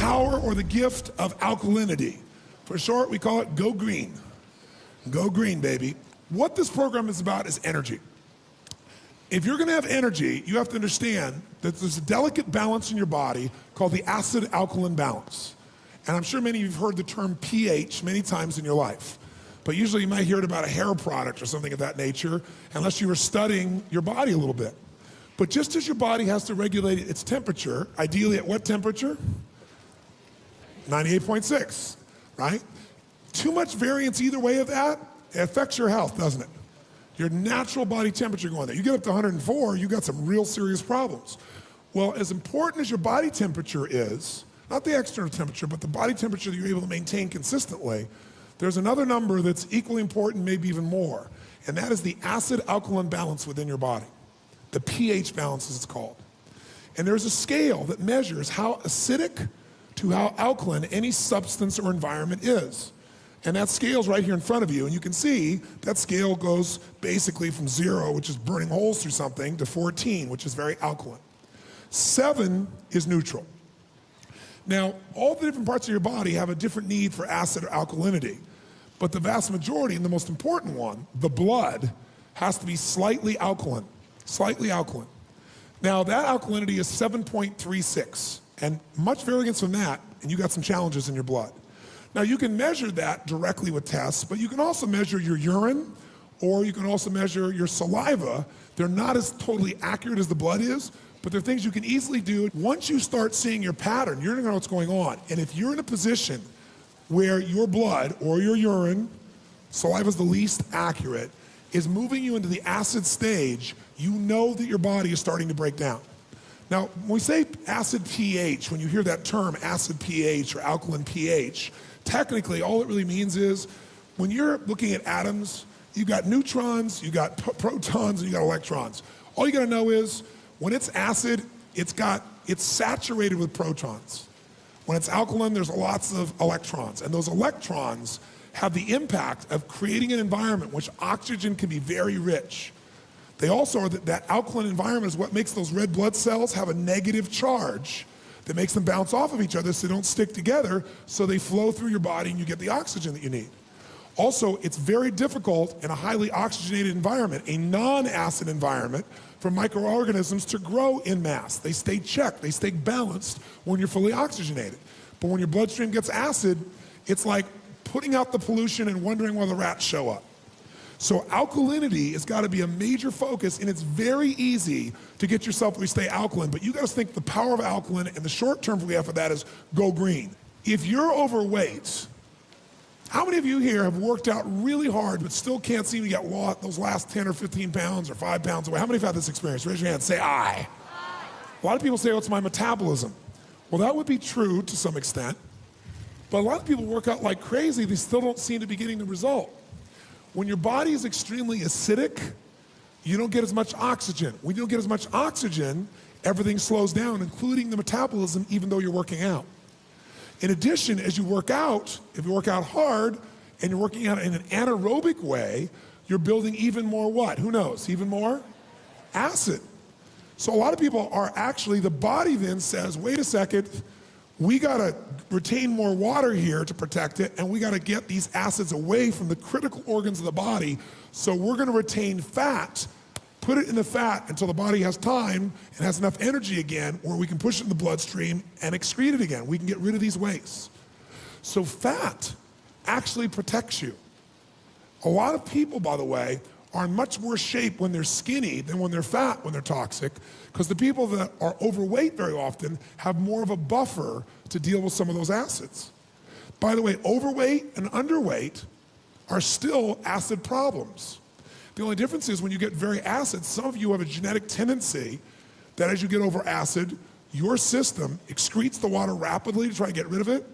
power or the gift of alkalinity. For short, we call it Go Green. Go Green, baby. What this program is about is energy. If you're gonna have energy, you have to understand that there's a delicate balance in your body called the acid-alkaline balance. And I'm sure many of you have heard the term pH many times in your life. But usually you might hear it about a hair product or something of that nature, unless you were studying your body a little bit. But just as your body has to regulate its temperature, ideally at what temperature? 98.6, right? Too much variance either way of that, it affects your health, doesn't it? Your natural body temperature going there. You get up to 104, you got some real serious problems. Well, as important as your body temperature is, not the external temperature, but the body temperature that you're able to maintain consistently, there's another number that's equally important, maybe even more, and that is the acid-alkaline balance within your body. The pH balance, as it's called. And there's a scale that measures how acidic to how alkaline any substance or environment is. And that scale's right here in front of you, and you can see that scale goes basically from 0, which is burning holes through something, to 14, which is very alkaline. 7 is neutral. Now, all the different parts of your body have a different need for acid or alkalinity, but the vast majority, and the most important one, the blood, has to be slightly alkaline, slightly alkaline. Now, that alkalinity is 7.36, and much variance from that, and you got some challenges in your blood. Now, you can measure that directly with tests, but you can also measure your urine, or you can also measure your saliva. They're not as totally accurate as the blood is, but they're things you can easily do. Once you start seeing your pattern, you're gonna know what's going on. And if you're in a position where your blood or your urine, saliva is the least accurate, is moving you into the acid stage, you know that your body is starting to break down. Now, when we say acid pH, when you hear that term, acid pH or alkaline pH, technically all it really means is when you're looking at atoms, you've got neutrons, you've got protons, and you've got electrons. All you gotta know is when it's acid, it's saturated with protons. When it's alkaline, there's lots of electrons, and those electrons have the impact of creating an environment which oxygen can be very rich. They also are that alkaline environment is what makes those red blood cells have a negative charge that makes them bounce off of each other so they don't stick together, so they flow through your body and you get the oxygen that you need. Also, it's very difficult in a highly oxygenated environment, a non-acid environment, for microorganisms to grow in mass. They stay checked, they stay balanced when you're fully oxygenated. But when your bloodstream gets acid, it's like putting out the pollution and wondering why the rats show up. So alkalinity has got to be a major focus, and it's very easy to get yourself to stay alkaline, but you got to think the power of alkaline, and the short term we have for that is go green. If you're overweight, how many of you here have worked out really hard but still can't seem to get those last 10 or 15 pounds or 5 pounds away? How many have had this experience? Raise your hand, say aye. A lot of people say, oh, it's my metabolism. Well, that would be true to some extent, but a lot of people work out like crazy, they still don't seem to be getting the result. When your body is extremely acidic, you don't get as much oxygen. When you don't get as much oxygen, everything slows down, including the metabolism, even though you're working out. In addition, as you work out, if you work out hard and you're working out in an anaerobic way, you're building even more what? Who knows? Even more acid. So a lot of people are actually, the body then says, wait a second, we gotta retain more water here to protect it, and we gotta get these acids away from the critical organs of the body, so we're gonna retain fat, put it in the fat until the body has time and has enough energy again where we can push it in the bloodstream and excrete it again. We can get rid of these wastes. So fat actually protects you. A lot of people, by the way, are in much worse shape when they're skinny than when they're fat, when they're toxic, because the people that are overweight very often have more of a buffer to deal with some of those acids. By the way, overweight and underweight are still acid problems. The only difference is when you get very acid, some of you have a genetic tendency that as you get over acid, your system excretes the water rapidly to try to get rid of it,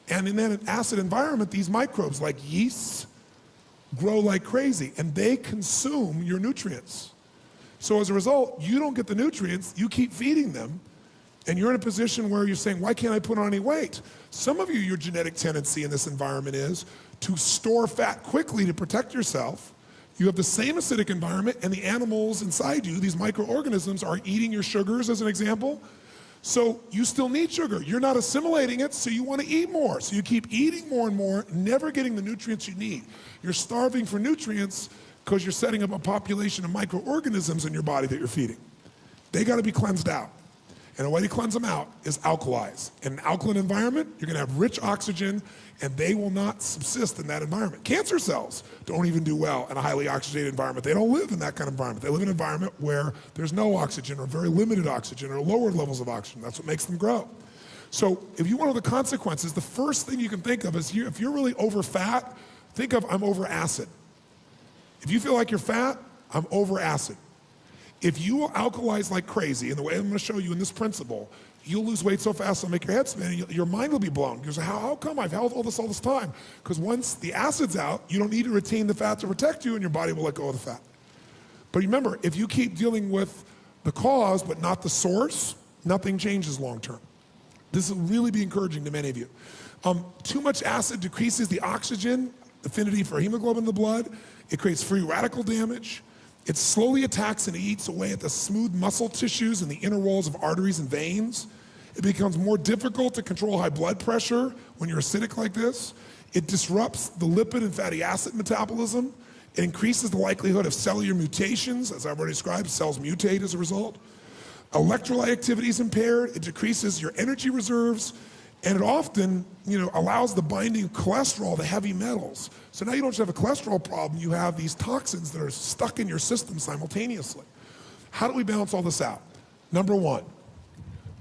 and in that acid environment, these microbes like yeasts grow like crazy, and they consume your nutrients. So as a result, you don't get the nutrients, you keep feeding them, and you're in a position where you're saying, why can't I put on any weight? Some of you, your genetic tendency in this environment is to store fat quickly to protect yourself. You have the same acidic environment, and the animals inside you, these microorganisms, are eating your sugars, as an example. So you still need sugar. You're not assimilating it, so you want to eat more. So you keep eating more and more, never getting the nutrients you need. You're starving for nutrients because you're setting up a population of microorganisms in your body that you're feeding. They got to be cleansed out. And the way to cleanse them out is alkalize. In an alkaline environment, you're going to have rich oxygen, and they will not subsist in that environment. Cancer cells don't even do well in a highly oxygenated environment. They don't live in that kind of environment. They live in an environment where there's no oxygen or very limited oxygen or lower levels of oxygen. That's what makes them grow. So if you want to know the consequences, the first thing you can think of is if you're really over fat, think of I'm over acid. If you feel like you're fat, I'm over acid. If you will alkalize like crazy, and the way I'm going to show you in this principle, you'll lose weight so fast it'll make your head spin, and your mind will be blown. You'll say, how come I've held all this time? Because once the acid's out, you don't need to retain the fat to protect you, and your body will let go of the fat. But remember, if you keep dealing with the cause but not the source, nothing changes long term. This will really be encouraging to many of you. Too much acid decreases the oxygen affinity for hemoglobin in the blood. It creates free radical damage. It slowly attacks and eats away at the smooth muscle tissues and the inner walls of arteries and veins. It becomes more difficult to control high blood pressure when you're acidic like this. It disrupts the lipid and fatty acid metabolism. It increases the likelihood of cellular mutations. As I've already described, cells mutate as a result. Electrolyte activity is impaired. It decreases your energy reserves. And it often, allows the binding of cholesterol to heavy metals. So now you don't just have a cholesterol problem, you have these toxins that are stuck in your system simultaneously. How do we balance all this out? Number one,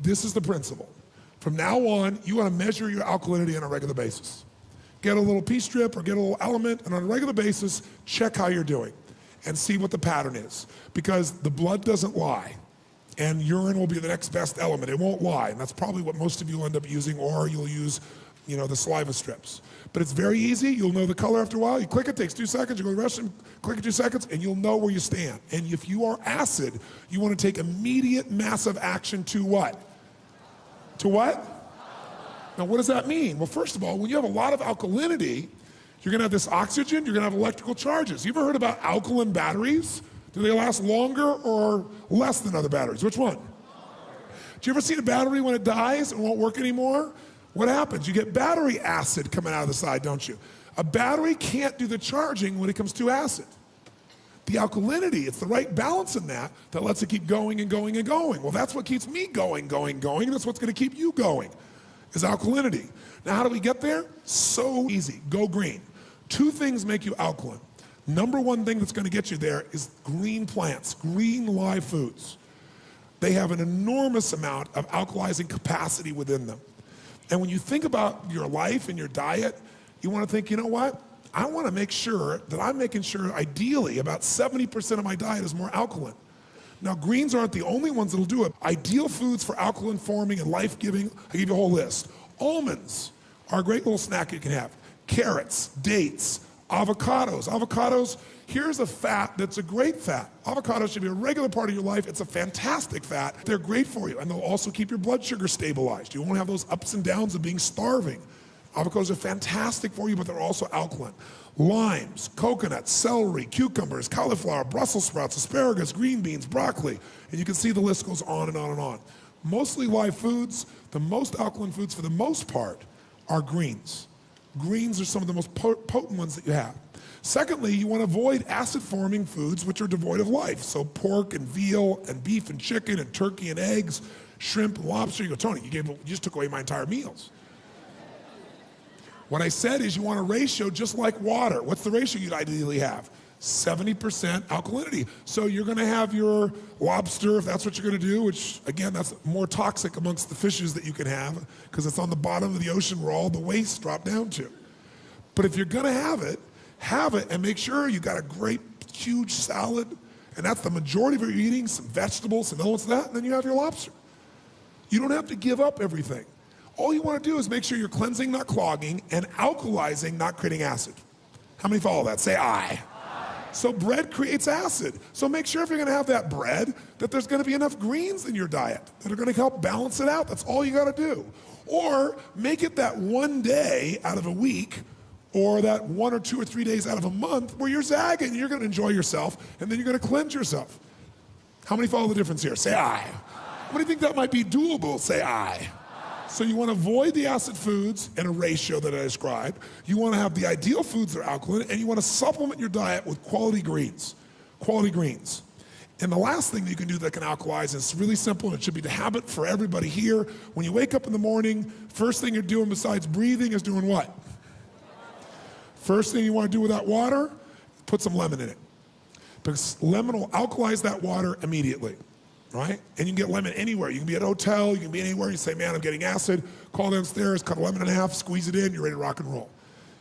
this is the principle. From now on, you want to measure your alkalinity on a regular basis. Get a little P-strip or get a little element, and on a regular basis, check how you're doing and see what the pattern is. Because the blood doesn't lie. And urine will be the next best element. It won't lie, and that's probably what most of you will end up using, or you'll use, the saliva strips. But it's very easy. You'll know the color after a while. You click it, takes 2 seconds. You go to the restroom, click it 2 seconds, and you'll know where you stand. And if you are acid, you want to take immediate, massive action to what? To what? Now, what does that mean? Well, first of all, when you have a lot of alkalinity, you're going to have this oxygen, you're going to have electrical charges. You ever heard about alkaline batteries? Do they last longer or less than other batteries? Which one? Do you ever see a battery when it dies and won't work anymore? What happens? You get battery acid coming out of the side, don't you? A battery can't do the charging when it comes to acid. The alkalinity, it's the right balance in that lets it keep going and going and going. Well, that's what keeps me going. That's what's going to keep you going, is alkalinity. Now, how do we get there? So easy. Go green. 2 things make you alkaline. Number one thing that's going to get you there is green plants, green live foods. They have an enormous amount of alkalizing capacity within them. And when you think about your life and your diet, you want to think, you know what? I want to make sure that I'm making sure, ideally, about 70% of my diet is more alkaline. Now, greens aren't the only ones that'll do it. Ideal foods for alkaline forming and life-giving, I give you a whole list. Almonds are a great little snack you can have. Carrots, dates, avocados. Here's a fat that's a great fat. Avocados should be a regular part of your life. It's a fantastic fat. They're great for you, and they'll also keep your blood sugar stabilized. You won't have those ups and downs of being starving. Avocados are fantastic for you, but they're also alkaline. Limes, coconuts, celery, cucumbers, cauliflower, Brussels sprouts, asparagus, green beans, broccoli, and you can see the list goes on and on and on. Mostly live foods. The most alkaline foods, for the most part, are greens. Greens are some of the most potent ones that you have. Secondly, you want to avoid acid-forming foods which are devoid of life. So pork and veal and beef and chicken and turkey and eggs, shrimp and lobster. You go, Tony, you just took away my entire meals. What I said is you want a ratio just like water. What's the ratio you'd ideally have? 70% alkalinity. So you're going to have your lobster, if that's what you're going to do, which, again, that's more toxic amongst the fishes that you can have because it's on the bottom of the ocean where all the wastes drop down to. But if you're going to have it and make sure you got a great, huge salad, and that's the majority of what you're eating, some vegetables, some elements of that, and then you have your lobster. You don't have to give up everything. All you want to do is make sure you're cleansing, not clogging, and alkalizing, not creating acid. How many follow that? Say aye. So bread creates acid. So make sure if you're going to have that bread that there's going to be enough greens in your diet that are going to help balance it out. That's all you got to do. Or make it that one day out of a week or that 1 or 2 or 3 days out of a month where you're zagging and you're going to enjoy yourself and then you're going to cleanse yourself. How many follow the difference here? Say aye. How many think that might be doable? Say aye. So you want to avoid the acid foods in a ratio that I described. You want to have the ideal foods that are alkaline, and you want to supplement your diet with quality greens. Quality greens. And the last thing that you can do that can alkalize is really simple, and it should be the habit for everybody here. When you wake up in the morning, first thing you're doing besides breathing is doing what? First thing you want to do with that water, put some lemon in it. Because lemon will alkalize that water immediately. Right? And you can get lemon anywhere. You can be at a hotel, you can be anywhere. You say, man, I'm getting acid. Call downstairs, cut a lemon in half, squeeze it in, you're ready to rock and roll.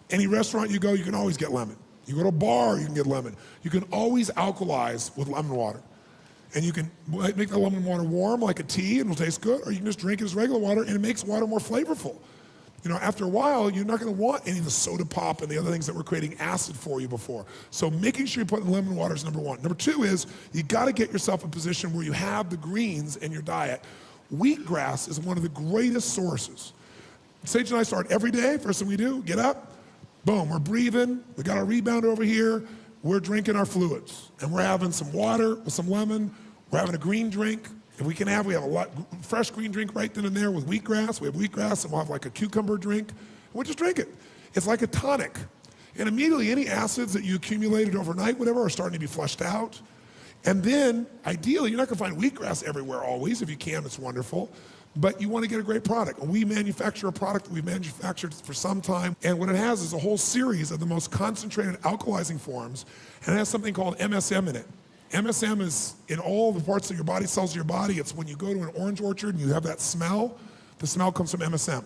Any restaurant you go, you can always get lemon. You go to a bar, you can get lemon. You can always alkalize with lemon water. And you can make the lemon water warm like a tea and it'll taste good, or you can just drink it as regular water and it makes water more flavorful. You know, after a while, you're not gonna want any of the soda pop and the other things that were creating acid for you before. So making sure you put in lemon water is number one. Number two is you gotta get yourself in a position where you have the greens in your diet. Wheatgrass is one of the greatest sources. Sage and I start every day, first thing we do, get up, boom, we're breathing, we got our rebounder over here, we're drinking our fluids. And we're having some water with some lemon, we're having a green drink. If we can have, we have a lot, fresh green drink right then and there with wheatgrass. We have wheatgrass and we'll have like a cucumber drink. We'll just drink it. It's like a tonic. And immediately any acids that you accumulated overnight, whatever, are starting to be flushed out. And then ideally, you're not gonna find wheatgrass everywhere always. If you can, it's wonderful. But you wanna get a great product. And we manufacture a product that we've manufactured for some time. And what it has is a whole series of the most concentrated alkalizing forms. And it has something called MSM in it. MSM is in all the parts of your body, cells of your body. It's when you go to an orange orchard and you have that smell, the smell comes from MSM.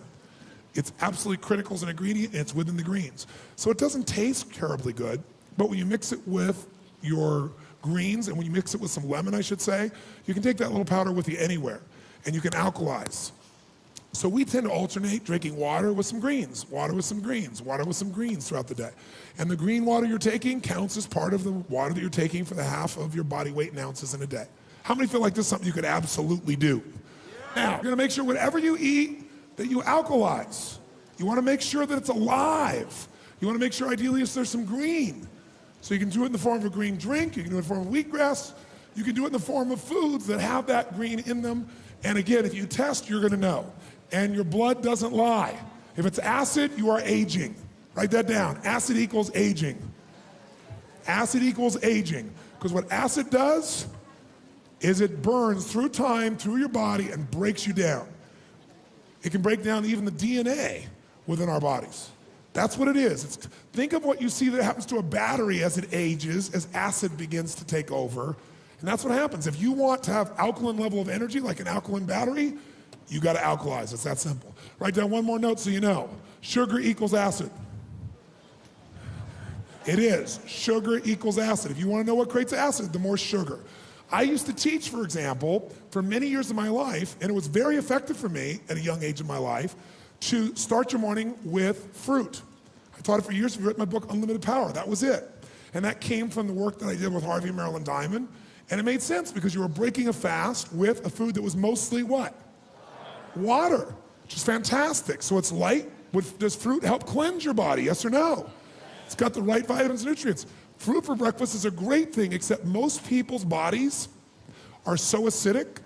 It's absolutely critical as an ingredient and it's within the greens. So it doesn't taste terribly good, but when you mix it with your greens and when you mix it with some lemon, I should say, you can take that little powder with you anywhere and you can alkalize. So we tend to alternate drinking water with some greens, water with some greens, water with some greens throughout the day. And the green water you're taking counts as part of the water that you're taking for the half of your body weight in ounces in a day. How many feel like this is something you could absolutely do? Now, you're gonna make sure whatever you eat that you alkalize. You wanna make sure that it's alive. You wanna make sure ideally there's some green. So you can do it in the form of a green drink, you can do it in the form of wheatgrass, you can do it in the form of foods that have that green in them. And again, if you test, you're gonna know. And your blood doesn't lie. If it's acid, you are aging. Write that down. Acid equals aging. Acid equals aging. Because what acid does is it burns through time, through your body, and breaks you down. It can break down even the DNA within our bodies. That's what it is. Think of what you see that happens to a battery as it ages, as acid begins to take over. And that's what happens. If you want to have alkaline level of energy, like an alkaline battery, you gotta alkalize, it's that simple. Write down one more note so you know. Sugar equals acid. It is, sugar equals acid. If you wanna know what creates acid, the more sugar. I used to teach, for example, for many years of my life, and it was very effective for me at a young age of my life, to start your morning with fruit. I taught it for years. I've written my book, Unlimited Power, that was it. And that came from the work that I did with Harvey and Marilyn Diamond. And it made sense because you were breaking a fast with a food that was mostly what? Water, which is fantastic. So it's light. Does fruit help cleanse your body, yes or no? It's got the right vitamins and nutrients. Fruit for breakfast is a great thing, except most people's bodies are so acidic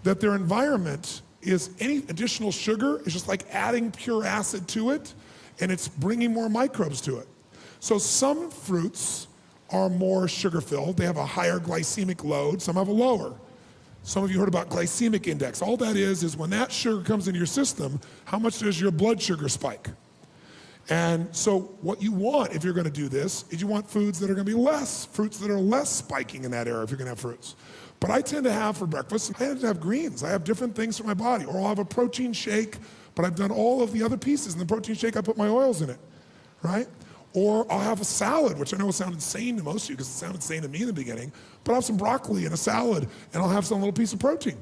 that their environment is any additional sugar is just like adding pure acid to it, and it's bringing more microbes to it. So some fruits are more sugar-filled. They have a higher glycemic load. Some have a lower. Some of you heard about glycemic index. All that is when that sugar comes into your system, how much does your blood sugar spike? And so what you want, if you're gonna do this, is you want foods that are gonna be fruits that are less spiking in that area if you're gonna have fruits. But I tend to have for breakfast, I tend to have greens. I have different things for my body. Or I'll have a protein shake, but I've done all of the other pieces. In the protein shake, I put my oils in it, right? Or I'll have a salad, which I know will sound insane to most of you because it sounded insane to me in the beginning, but I'll have some broccoli and a salad, and I'll have some little piece of protein,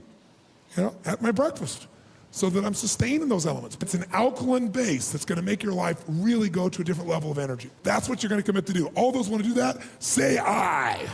at my breakfast, so that I'm sustaining those elements. It's an alkaline base that's gonna make your life really go to a different level of energy. That's what you're gonna commit to do. All those wanna do that, say aye.